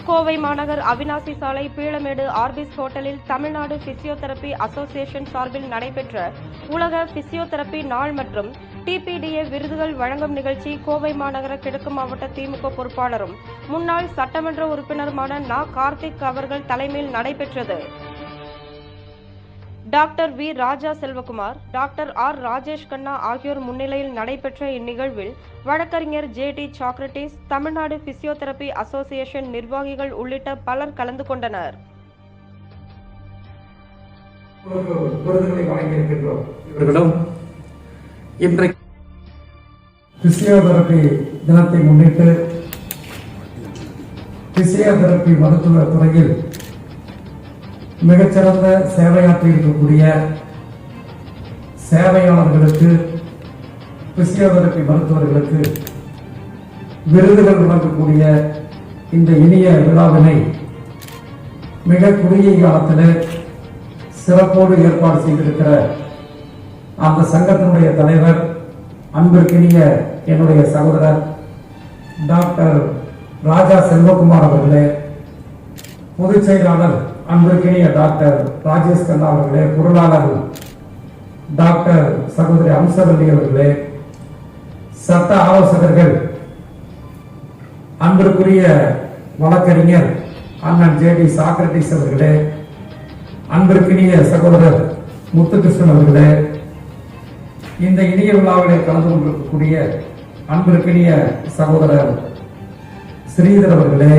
கோவை மாநகர் அவினாசி சாலை பீளமேடு ஆர்பிஸ் ஹோட்டலில் தமிழ்நாடு பிசியோதெரபி அசோசியேஷன் சார்பில் நடைபெற்ற உலக பிசியோதெரபி நாள் மற்றும் டிபிடிஏ விருதுகள் வழங்கும் நிகழ்ச்சி கோவை மாநகர கிழக்கு மாவட்ட திமுக பொறுப்பாளரும் முன்னாள் சட்டமன்ற உறுப்பினருமான நா. கார்த்திக் அவர்கள் தலைமையில் நடைபெற்றது. Doctor V. Raja Selvakumar, doctor R. Rajesh Kanna ஆகியோர் முன்னிலையில் நடைபெற்ற இந்நிகழ்வில் வழக்கறிஞர் J. D. Socrates, Tamil Nadu physiotherapy association நிர்வாகிகள் உள்ளிட்ட பலர் கலந்து கொண்டனர். இவர்களும் இன்றைக்கு பிசியோதெரபி தினத்தை முன்னிட்டு பிசியோதெரபி மருத்துவ துறையில் மிகச்சிறந்த சேவையாற்றி இருக்கக்கூடிய சேவையாளர்களுக்கு, பிசியோதெரபி மருத்துவர்களுக்கு விருதுகள் வழங்கக்கூடிய இந்த இனிய விழாவினை மிக குறுகிய காலத்தில் சிறப்போடு ஏற்பாடு செய்திருக்கிற அந்த சங்கத்தினுடைய தலைவர், அன்பிற்கினிய என்னுடைய சகோதரர் டாக்டர் ராஜா செல்வகுமார் அவர்களே, பொதுச் செயலாளர் அன்பிற்கினிய டாக்டர் ராஜேஷ் கண்ணா அவர்களே, பொருளாளர் டாக்டர் சகோதரி அம்சவல்லி அவர்களே, சட்ட ஆலோசகர்கள் அன்பிற்குரிய வழக்கறிஞர் அண்ணன் ஜே. டி. சாக்ரட்டிஸ் அவர்களே, அன்பிற்கினிய சகோதரர் முத்துகிருஷ்ணன் அவர்களே, இந்த இனிய விழாவிலே கலந்து கொண்டிருக்கக்கூடிய அன்பிற்கினிய சகோதரர் ஸ்ரீதர் அவர்களே,